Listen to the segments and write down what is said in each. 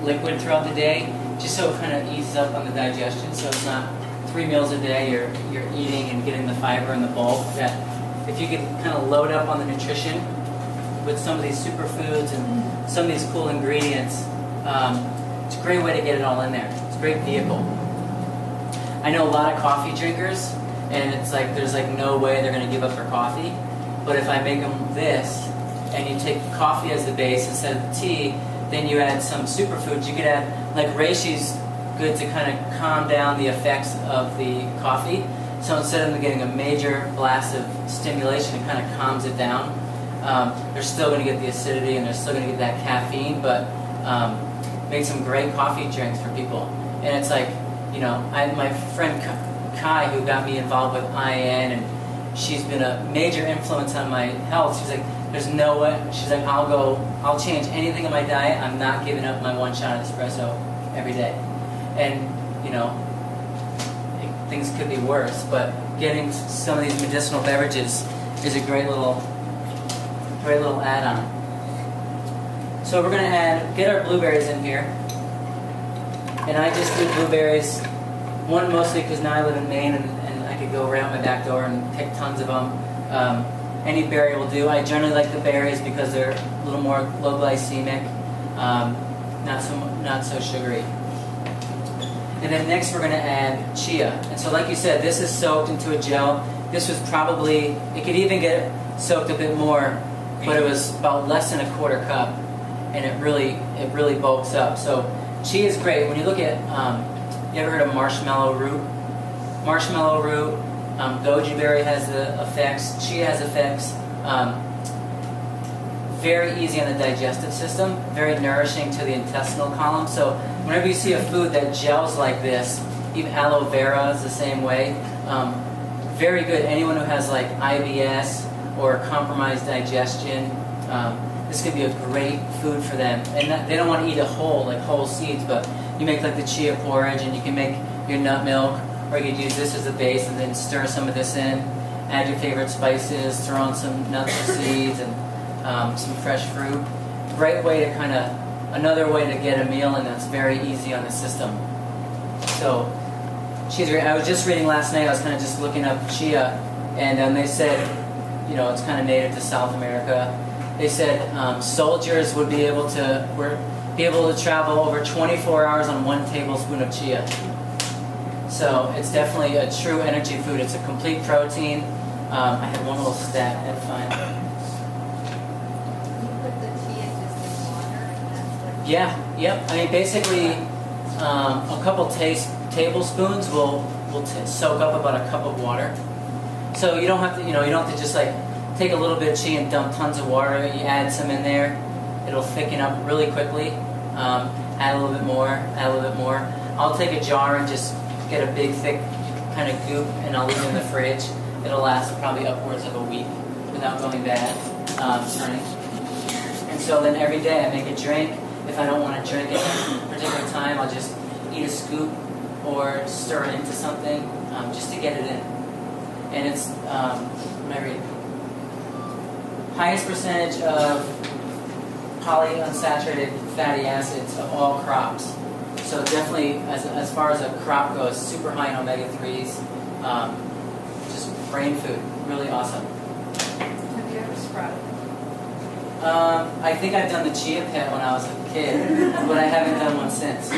liquid throughout the day, just so it kind of eases up on the digestion. So it's not 3 meals a day you're eating and getting the fiber and the bulk. That if you can kind of load up on the nutrition with some of these superfoods and some of these cool ingredients, it's a great way to get it all in there. It's a great vehicle. I know a lot of coffee drinkers, and it's like there's like no way they're going to give up their coffee. But if I make them this, and you take coffee as the base instead of the tea, then you add some superfoods. You could add, like reishi's good to kind of calm down the effects of the coffee. So instead of them getting a major blast of stimulation, it kind of calms it down. They're still going to get the acidity and they're still going to get that caffeine, but made some great coffee drinks for people. And it's like, you know, my friend Kai, who got me involved with IN, and she's been a major influence on my health. She's like, there's no way. She's like, I'll change anything in my diet. I'm not giving up my 1 shot of espresso every day. And, you know, things could be worse, but getting some of these medicinal beverages is a great little add-on. So we're going to get our blueberries in here. And I just do blueberries, one mostly because now I live in Maine and I could go right out my back door and pick tons of them. Any berry will do. I generally like the berries because they're a little more low glycemic, not so sugary. And then next we're going to add chia. And so like you said, this is soaked into a gel. This was probably, it could even get soaked a bit more, but it was about less than a 1/4 cup, and it really bulks up. So chia is great. When you look at, you ever heard of marshmallow root? Marshmallow root, goji berry has the effects, chia has effects. Very easy on the digestive system, very nourishing to the intestinal column. So whenever you see a food that gels like this, even aloe vera is the same way. Very good. Anyone who has like IBS or compromised digestion, this could be a great food for them. And they don't want to eat whole seeds, but you make like the chia porridge, and you can make your nut milk, or you could use this as a base and then stir some of this in, add your favorite spices, throw on some nuts or seeds, and some fresh fruit. Great way to another way to get a meal, and that's very easy on the system. So, chia's great. I was just reading last night, I was kind of just looking up chia, and they said, you know, it's kind of native to South America. They said soldiers would be able to travel over 24 hours on 1 tablespoon of chia. So it's definitely a true energy food. It's a complete protein. I had one little stat. That's fine. You put the chia just in water, and that's what. Yeah. Yep. I mean, basically, a couple tablespoons will soak up about a cup of water. So you don't have to, you don't have to just like take a little bit of chia and dump tons of water. You add some in there, it'll thicken up really quickly. Add a little bit more. Add a little bit more. I'll take a jar and just get a big, thick kind of goop, and I'll leave it in the fridge. It'll last probably upwards of a week without going bad, turning. And so then every day I make a drink. If I don't want to drink it at a particular time, I'll just eat a scoop or stir it into something just to get it in. And it's, highest percentage of polyunsaturated fatty acids of all crops. So definitely, as far as a crop goes, super high in omega-3s. Just brain food, really awesome. Have you ever sprouted? I think I've done the chia pet when I was a kid, but I haven't done one since.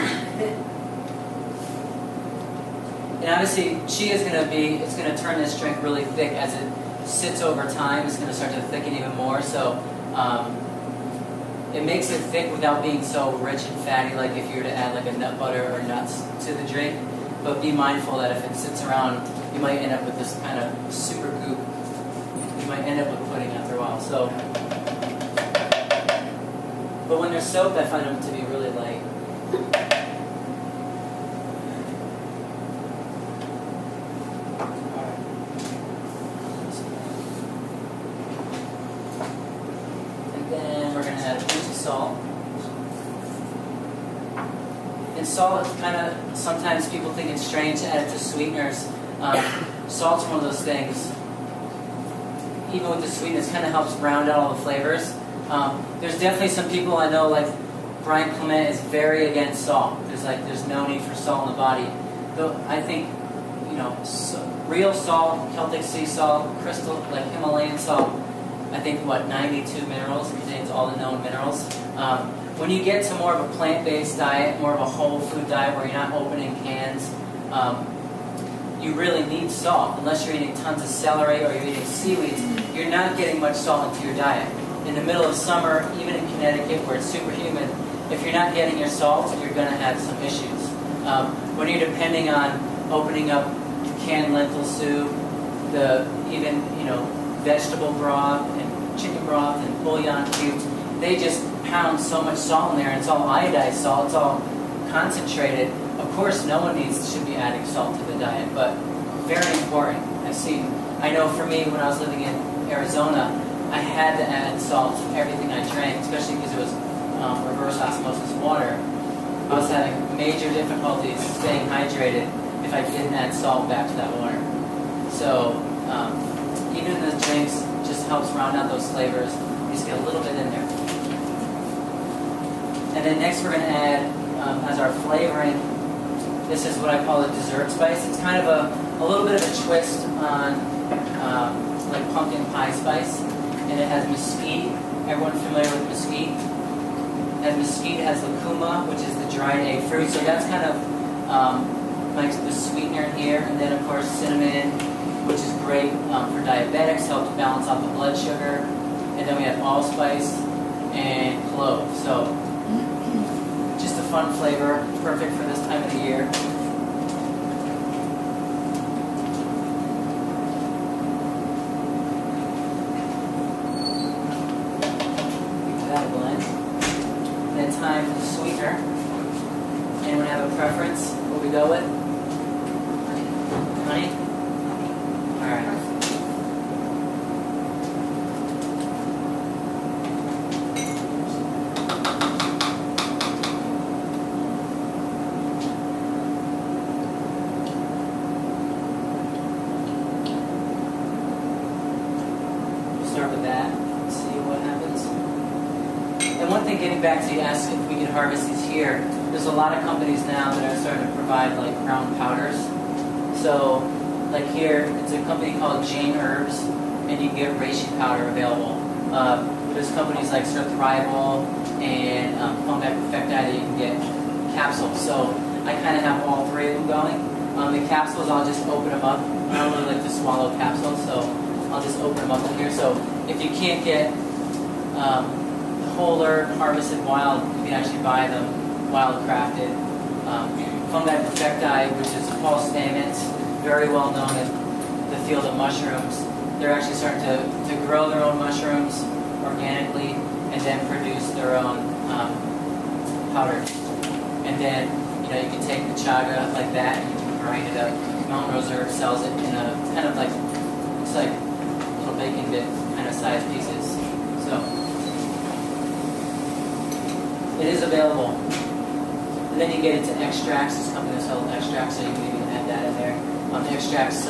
And obviously, chia is going to turn this drink really thick as it sits over time. It's going to start to thicken even more. So it makes it thick without being so rich and fatty, like if you were to add like a nut butter or nuts to the drink. But be mindful that if it sits around, you might end up with this kind of super goop. You might end up with pudding after a while. So, but when they're soaked, I find them to be really light. Salt. And salt, kind of, sometimes people think it's strange to add it to sweeteners. Salt's one of those things, even with the sweetness, kind of helps round out all the flavors. There's definitely some people I know, like Brian Clement is very against salt. There's no need for salt in the body. Though I think, real salt, Celtic sea salt, crystal, like Himalayan salt, I think 92 minerals, contains all the known minerals. When you get to more of a plant-based diet, more of a whole food diet where you're not opening cans, you really need salt. Unless you're eating tons of celery or you're eating seaweeds, you're not getting much salt into your diet. In the middle of summer, even in Connecticut where it's super humid, if you're not getting your salt, you're going to have some issues. When you're depending on opening up canned lentil soup, even vegetable broth and chicken broth and bouillon cubes, they just pound so much salt in there, and it's all iodized salt, it's all concentrated. Of course, no one should be adding salt to the diet, but very important. I know for me, when I was living in Arizona, I had to add salt to everything I drank, especially because it was reverse osmosis water. I was having major difficulties staying hydrated if I didn't add salt back to that water. So even the drinks just helps round out those flavors. You just get a little bit in there. And then next we're going to add, as our flavoring, this is what I call a dessert spice. It's kind of a little bit of a twist on like pumpkin pie spice. And it has mesquite. Everyone familiar with mesquite? And mesquite has lucuma, which is the dried egg fruit. So that's kind of like the sweetener in here. And then of course cinnamon, which is great for diabetics, helps balance out the blood sugar. And then we have allspice and clove. So just a fun flavor, perfect for this time of the year. That blend. And then time for the sweetener. Anyone have a preference? What we go with? Honey? Alright. Start with that, see what happens. And one thing, getting back to you asked if we could harvest these here, there's a lot of companies now that are starting to provide like ground powders. So like here, it's a company called Jane Herbs, and you can get reishi powder available. There's companies like Thrival and Fungi Perfecti that you can get capsules. So I kind of have all three of them going. The capsules, I'll just open them up. I don't really like to swallow capsules, so I'll just open them up in here. So if you can't get whole herb harvested wild, you can actually buy them wild crafted. Fungi Perfecti, which is Paul Stamets, very well known in the field of mushrooms. They're actually starting to grow their own mushrooms organically and then produce their own powder. And then you can take the chaga like that and you can grind it up. Mountain Rose Herb sells it in a kind of like, looks like little bacon bit kind of size pieces. So it is available. And then you get into extracts. This company that sells extracts, so you can even add that in there. Extracts,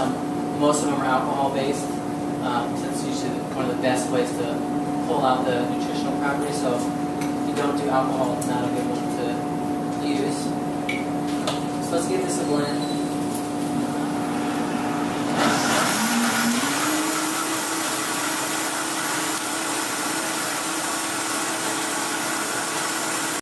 most of them are alcohol based. So it's usually one of the best ways to pull out the nutritional properties. So if you don't do alcohol, it's not a good one to use. So let's give this a blend.